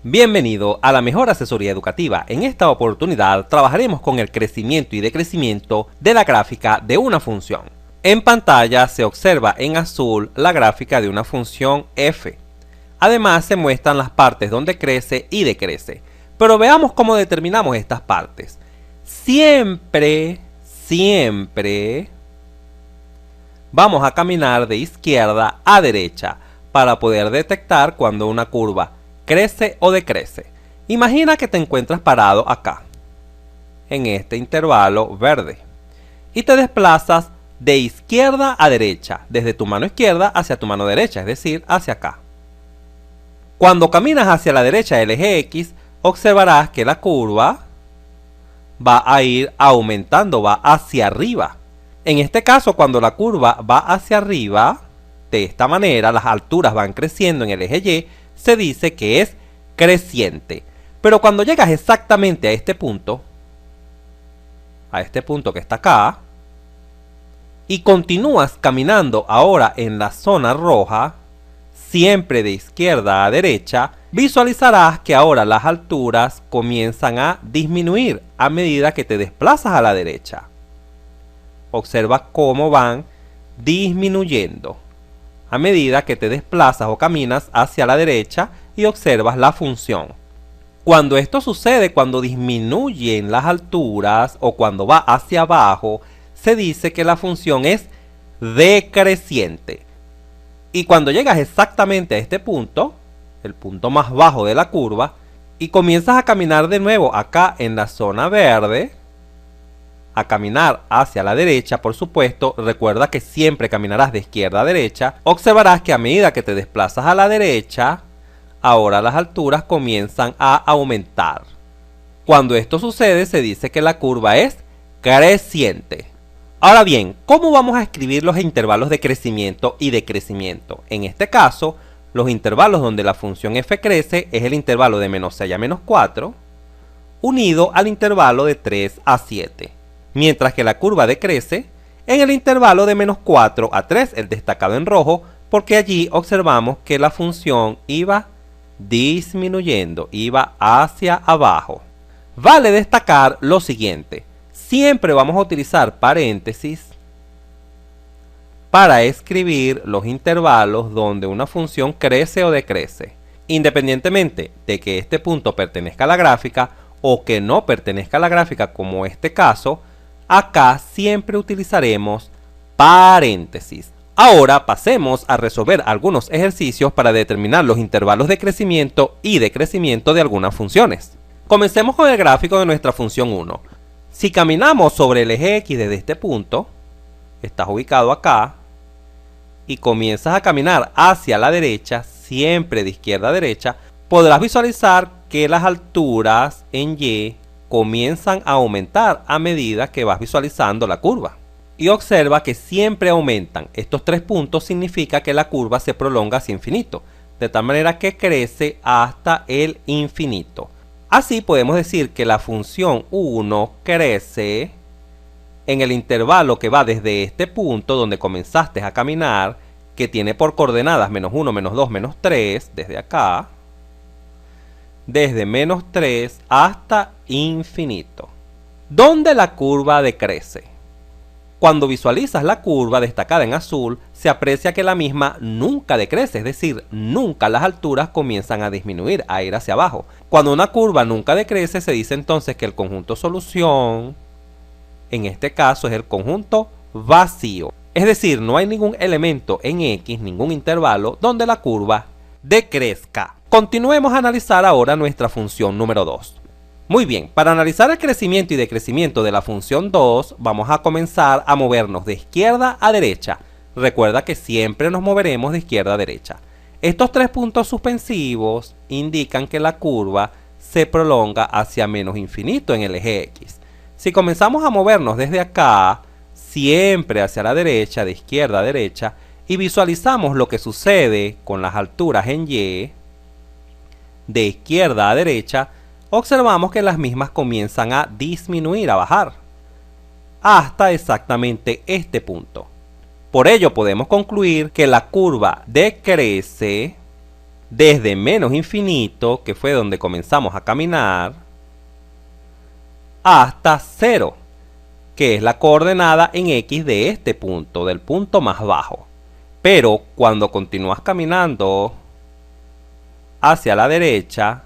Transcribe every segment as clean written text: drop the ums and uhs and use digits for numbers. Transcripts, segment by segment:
Bienvenido a la mejor asesoría educativa. En esta oportunidad trabajaremos con el crecimiento y decrecimiento de la gráfica de una función. En pantalla se observa en azul la gráfica de una función f. Además se muestran las partes donde crece y decrece. Pero veamos cómo determinamos estas partes. Siempre vamos a caminar de izquierda a derecha para poder detectar cuando una curva crece o decrece. Imagina que te encuentras parado acá, en este intervalo verde, y te desplazas de izquierda a derecha, desde tu mano izquierda hacia tu mano derecha, es decir, hacia acá. Cuando caminas hacia la derecha del eje X, observarás que la curva va a ir aumentando, va hacia arriba. En este caso, cuando la curva va hacia arriba, de esta manera, las alturas van creciendo en el eje Y, se dice que es creciente. Pero cuando llegas exactamente a este punto que está acá, y continúas caminando ahora en la zona roja, siempre de izquierda a derecha, visualizarás que ahora las alturas comienzan a disminuir a medida que te desplazas a la derecha. Observa cómo van disminuyendo a medida que te desplazas o caminas hacia la derecha y observas la función. Cuando esto sucede, cuando disminuyen las alturas o cuando va hacia abajo, se dice que la función es decreciente. Y cuando llegas exactamente a este punto, el punto más bajo de la curva, y comienzas a caminar de nuevo acá en la zona verde, a caminar hacia la derecha, por supuesto, recuerda que siempre caminarás de izquierda a derecha, observarás que a medida que te desplazas a la derecha, ahora las alturas comienzan a aumentar. Cuando esto sucede, se dice que la curva es creciente. Ahora bien, ¿cómo vamos a escribir los intervalos de crecimiento y decrecimiento? En este caso, los intervalos donde la función f crece es el intervalo de menos 6 a menos 4, unido al intervalo de 3 a 7. Mientras que la curva decrece en el intervalo de menos 4 a 3, el destacado en rojo, porque allí observamos que la función iba disminuyendo, iba hacia abajo. Vale destacar lo siguiente: siempre vamos a utilizar paréntesis para escribir los intervalos donde una función crece o decrece, independientemente de que este punto pertenezca a la gráfica o que no pertenezca a la gráfica, como este caso. Acá siempre utilizaremos paréntesis. Ahora pasemos a resolver algunos ejercicios para determinar los intervalos de crecimiento y decrecimiento de algunas funciones. Comencemos con el gráfico de nuestra función 1. Si caminamos sobre el eje X desde este punto, estás ubicado acá, y comienzas a caminar hacia la derecha, siempre de izquierda a derecha, podrás visualizar que las alturas en Y comienzan a aumentar a medida que vas visualizando la curva. Y observa que siempre aumentan. Estos 3 puntos significa que la curva se prolonga hacia infinito, de tal manera que crece hasta el infinito. Así podemos decir que la función 1 crece en el intervalo que va desde este punto donde comenzaste a caminar, que tiene por coordenadas menos 1, menos 2, menos 3, desde acá, desde menos 3 hasta infinito, donde la curva decrece. Cuando visualizas la curva destacada en azul, se aprecia que la misma nunca decrece, es decir, nunca las alturas comienzan a disminuir, a ir hacia abajo. Cuando una curva nunca decrece, se dice entonces que el conjunto solución, en este caso, es el conjunto vacío. Es decir, no hay ningún elemento en X, ningún intervalo, donde la curva decrezca. Continuemos a analizar ahora nuestra función número 2. Muy bien, para analizar el crecimiento y decrecimiento de la función 2, vamos a comenzar a movernos de izquierda a derecha. Recuerda que siempre nos moveremos de izquierda a derecha. Estos 3 puntos suspensivos indican que la curva se prolonga hacia menos infinito en el eje X. Si comenzamos a movernos desde acá, siempre hacia la derecha, de izquierda a derecha, y visualizamos lo que sucede con las alturas en Y, de izquierda a derecha, observamos que las mismas comienzan a disminuir, a bajar, hasta exactamente este punto. Por ello podemos concluir que la curva decrece desde menos infinito, que fue donde comenzamos a caminar, hasta 0, que es la coordenada en X de este punto, del punto más bajo. Pero cuando continúas caminando hacia la derecha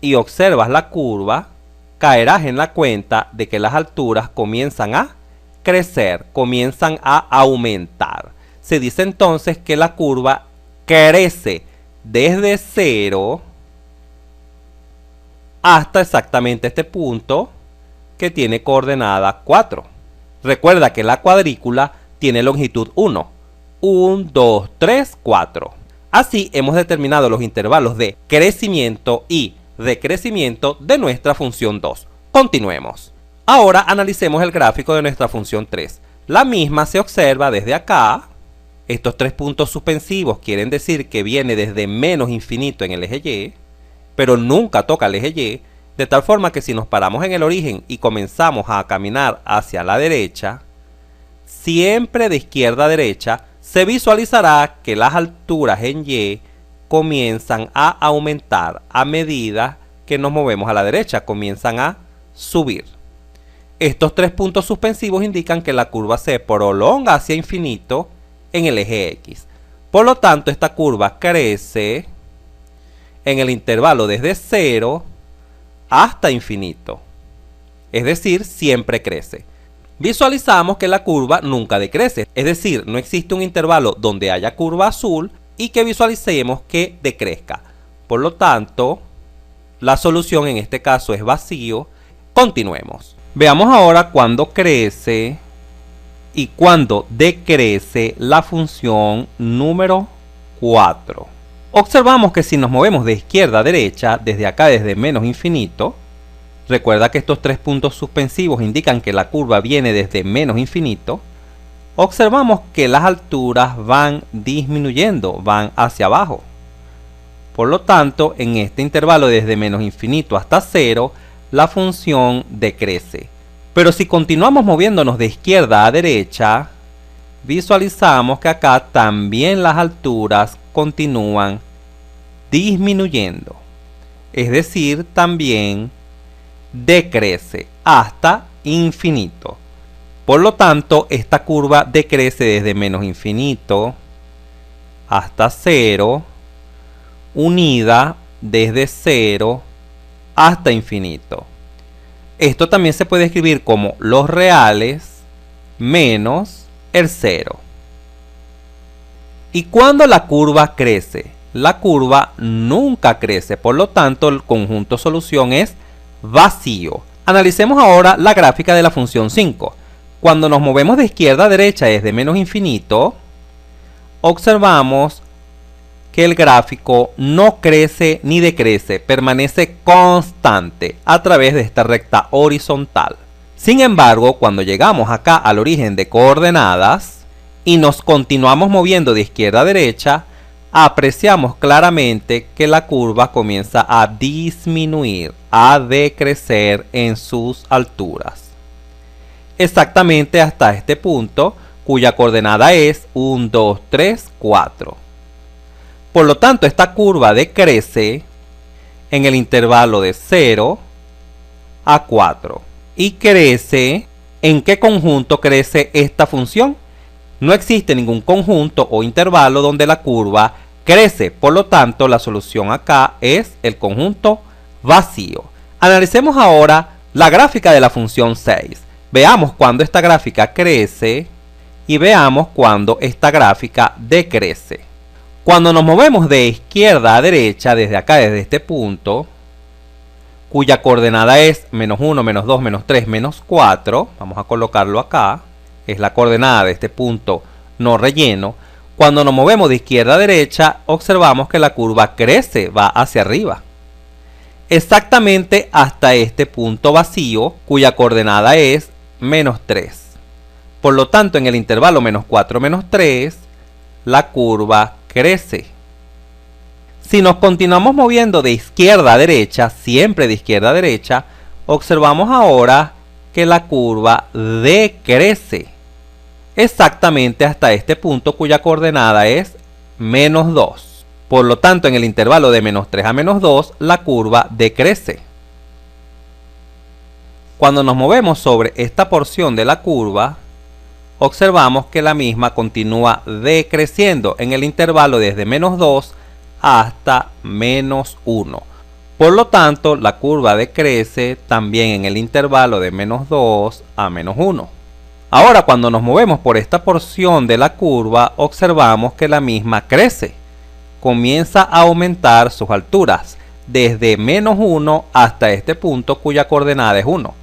y observas la curva, caerás en la cuenta de que las alturas comienzan a crecer, comienzan a aumentar. Se dice entonces que la curva crece desde 0 hasta exactamente este punto que tiene coordenada 4. Recuerda que la cuadrícula tiene longitud 1. 1, 2, 3, 4. Así hemos determinado los intervalos de crecimiento y decrecimiento de nuestra función 2. Continuemos. Ahora analicemos el gráfico de nuestra función 3. La misma se observa desde acá. Estos 3 puntos suspensivos quieren decir que viene desde menos infinito en el eje Y, pero nunca toca el eje Y, de tal forma que si nos paramos en el origen y comenzamos a caminar hacia la derecha, siempre de izquierda a derecha, se visualizará que las alturas en Y comienzan a aumentar a medida que nos movemos a la derecha, comienzan a subir. Estos 3 puntos suspensivos indican que la curva se prolonga hacia infinito en el eje X. Por lo tanto, esta curva crece en el intervalo desde 0 hasta infinito. Es decir, siempre crece. Visualizamos que la curva nunca decrece, es decir, no existe un intervalo donde haya curva azul y que visualicemos que decrezca. Por lo tanto, la solución en este caso es vacío. Continuemos. Veamos ahora cuándo crece y cuándo decrece la función número 4. Observamos que si nos movemos de izquierda a derecha, desde acá desde menos infinito, recuerda que estos 3 puntos suspensivos indican que la curva viene desde menos infinito. Observamos que las alturas van disminuyendo, van hacia abajo. Por lo tanto, en este intervalo desde menos infinito hasta 0, la función decrece. Pero si continuamos moviéndonos de izquierda a derecha, visualizamos que acá también las alturas continúan disminuyendo. Es decir, también decrece hasta infinito. Por lo tanto, esta curva decrece desde menos infinito hasta 0, unida desde 0 hasta infinito. Esto también se puede escribir como los reales menos el 0. ¿Y cuándo la curva crece? La curva nunca crece, por lo tanto el conjunto solución es vacío. Analicemos ahora la gráfica de la función 5. Cuando nos movemos de izquierda a derecha desde menos infinito, observamos que el gráfico no crece ni decrece, permanece constante a través de esta recta horizontal. Sin embargo, cuando llegamos acá al origen de coordenadas y nos continuamos moviendo de izquierda a derecha, apreciamos claramente que la curva comienza a disminuir, a decrecer en sus alturas. Exactamente hasta este punto, cuya coordenada es 1, 2, 3, 4. Por lo tanto, esta curva decrece en el intervalo de 0 a 4. ¿Y crece? ¿En qué conjunto crece esta función? No existe ningún conjunto o intervalo donde la curva crece. Por lo tanto, la solución acá es el conjunto vacío. Analicemos ahora la gráfica de la función 6. Veamos cuando esta gráfica crece y veamos cuando esta gráfica decrece. Cuando nos movemos de izquierda a derecha, desde acá, desde este punto, cuya coordenada es menos 1, menos 2, menos 3, menos 4, vamos a colocarlo acá, es la coordenada de este punto no relleno. Cuando nos movemos de izquierda a derecha, observamos que la curva crece, va hacia arriba. Exactamente hasta este punto vacío, cuya coordenada es menos 3. Por lo tanto, en el intervalo menos 4, menos 3, la curva crece. Si nos continuamos moviendo de izquierda a derecha, siempre de izquierda a derecha, observamos ahora que la curva decrece. Exactamente hasta este punto cuya coordenada es menos 2. Por lo tanto, en el intervalo de menos 3 a menos 2, la curva decrece. Cuando nos movemos sobre esta porción de la curva, observamos que la misma continúa decreciendo en el intervalo desde menos 2 hasta menos 1. Por lo tanto, la curva decrece también en el intervalo de menos 2 a menos 1. Ahora, cuando nos movemos por esta porción de la curva, observamos que la misma crece. Comienza a aumentar sus alturas desde menos 1 hasta este punto cuya coordenada es 1.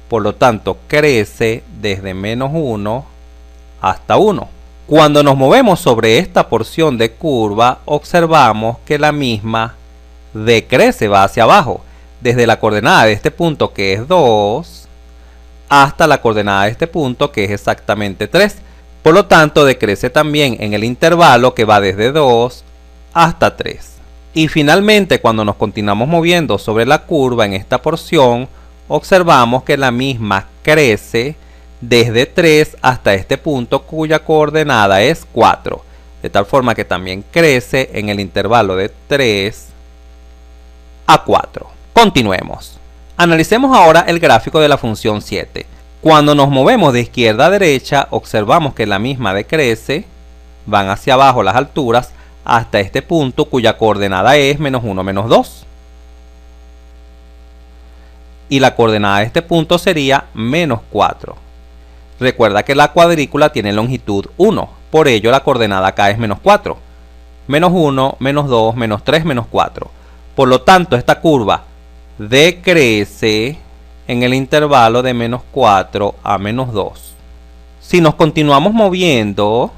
Por lo tanto, crece desde menos 1 hasta 1. Cuando nos movemos sobre esta porción de curva, observamos que la misma decrece, va hacia abajo, desde la coordenada de este punto que es 2 hasta la coordenada de este punto que es exactamente 3. Por lo tanto, decrece también en el intervalo que va desde 2 hasta 3. Y finalmente, cuando nos continuamos moviendo sobre la curva en esta porción, observamos que la misma crece desde 3 hasta este punto cuya coordenada es 4. De tal forma que también crece en el intervalo de 3 a 4. Continuemos. Analicemos ahora el gráfico de la función 7. Cuando nos movemos de izquierda a derecha, observamos que la misma decrece, van hacia abajo las alturas, hasta este punto cuya coordenada es menos 1, menos 2. Y la coordenada de este punto sería menos 4. Recuerda que la cuadrícula tiene longitud 1, por ello la coordenada acá es menos 4. Menos 1, menos 2, menos 3, menos 4. Por lo tanto, esta curva decrece en el intervalo de menos 4 a menos 2. Si nos continuamos moviendo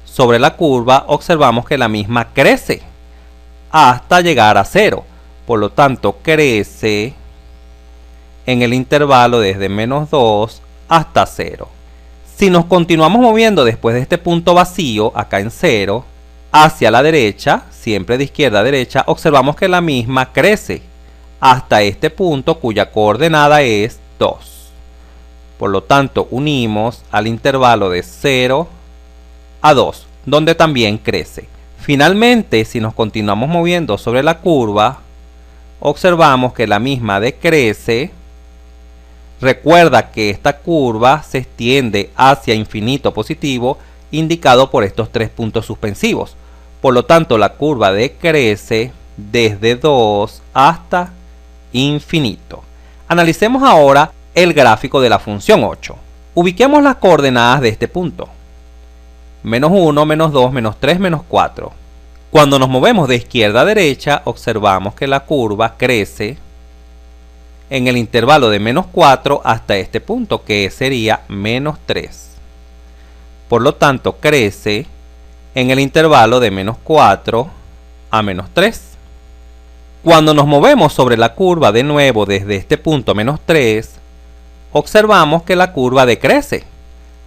sobre la curva, observamos que la misma crece hasta llegar a 0. Por lo tanto, crece en el intervalo desde menos 2 hasta 0. Si nos continuamos moviendo después de este punto vacío, acá en 0, hacia la derecha, siempre de izquierda a derecha, observamos que la misma crece hasta este punto cuya coordenada es 2. Por lo tanto, unimos al intervalo de 0 a 2, donde también crece. Finalmente, si nos continuamos moviendo sobre la curva, observamos que la misma decrece. Recuerda que esta curva se extiende hacia infinito positivo, indicado por estos 3 puntos suspensivos. Por lo tanto, la curva decrece desde 2 hasta infinito. Analicemos ahora el gráfico de la función 8. Ubiquemos las coordenadas de este punto. Menos 1, menos 2, menos 3, menos 4. Cuando nos movemos de izquierda a derecha, observamos que la curva crece en el intervalo de menos 4 hasta este punto, que sería menos 3. Por lo tanto, crece en el intervalo de menos 4 a menos 3. Cuando nos movemos sobre la curva de nuevo desde este punto menos 3, observamos que la curva decrece.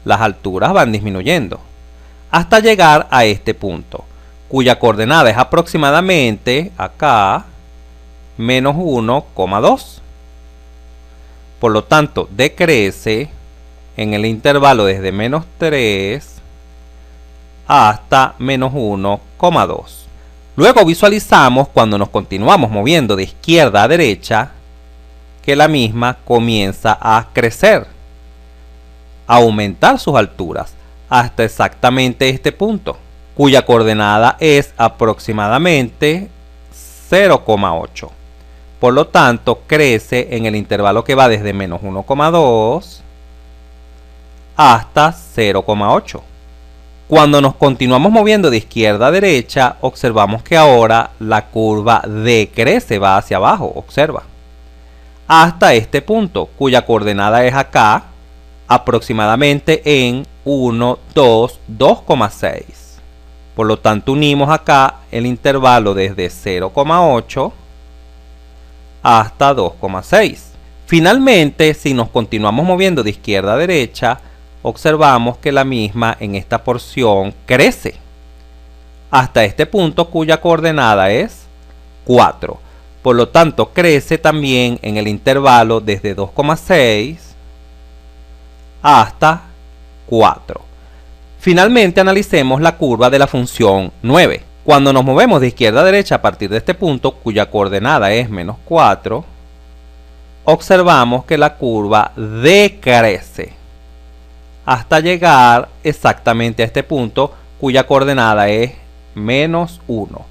Las alturas van disminuyendo hasta llegar a este punto, cuya coordenada es aproximadamente, acá, menos 1,2. Por lo tanto, decrece en el intervalo desde menos 3 hasta menos 1,2. Luego visualizamos, cuando nos continuamos moviendo de izquierda a derecha, que la misma comienza a crecer, a aumentar sus alturas hasta exactamente este punto, cuya coordenada es aproximadamente 0,8. Por lo tanto, crece en el intervalo que va desde menos 1,2 hasta 0,8. Cuando nos continuamos moviendo de izquierda a derecha, observamos que ahora la curva decrece, va hacia abajo, observa, hasta este punto, cuya coordenada es acá, aproximadamente en 1, 2, 2,6. Por lo tanto, unimos acá el intervalo desde 0,8 hasta 2,6. Finalmente, si nos continuamos moviendo de izquierda a derecha, observamos que la misma en esta porción crece hasta este punto cuya coordenada es 4. Por lo tanto, crece también en el intervalo desde 2,6 hasta 4. Finalmente, analicemos la curva de la función 9. Cuando nos movemos de izquierda a derecha a partir de este punto, cuya coordenada es menos 4, observamos que la curva decrece hasta llegar exactamente a este punto, cuya coordenada es menos 1.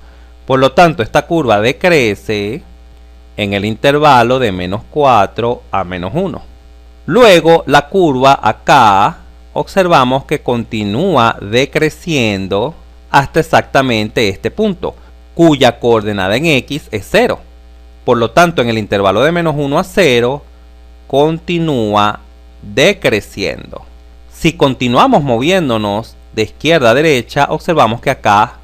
Por lo tanto, esta curva decrece en el intervalo de menos 4 a menos 1. Luego, la curva acá, observamos que continúa decreciendo hasta exactamente este punto, cuya coordenada en x es 0. Por lo tanto, en el intervalo de menos 1 a 0, continúa decreciendo. Si continuamos moviéndonos de izquierda a derecha, observamos que acá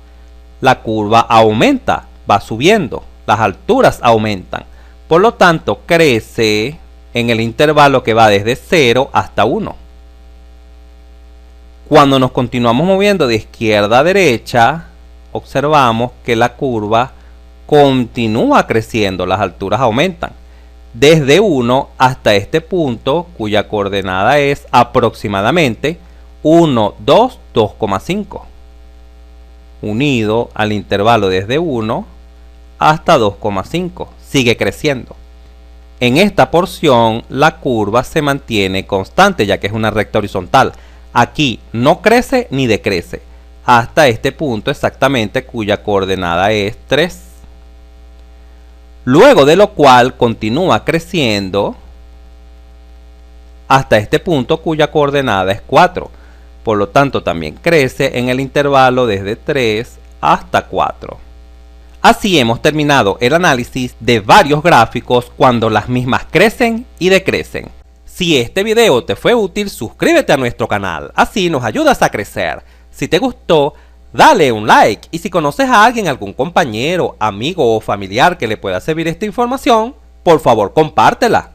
la curva aumenta, va subiendo, las alturas aumentan. Por lo tanto, crece en el intervalo que va desde 0 hasta 1. Cuando nos continuamos moviendo de izquierda a derecha, observamos que la curva continúa creciendo, las alturas aumentan, desde 1 hasta este punto, cuya coordenada es aproximadamente 1, 2, 2,5, unido al intervalo desde 1 hasta 2,5, sigue creciendo. En esta porción, la curva se mantiene constante, ya que es una recta horizontal. Aquí no crece ni decrece, hasta este punto exactamente, cuya coordenada es 3. Luego de lo cual continúa creciendo hasta este punto, cuya coordenada es 4. Por lo tanto, también crece en el intervalo desde 3 hasta 4. Así hemos terminado el análisis de varios gráficos cuando las mismas crecen y decrecen. Si este video te fue útil, suscríbete a nuestro canal, así nos ayudas a crecer. Si te gustó, dale un like, y si conoces a alguien, algún compañero, amigo o familiar que le pueda servir esta información, por favor compártela.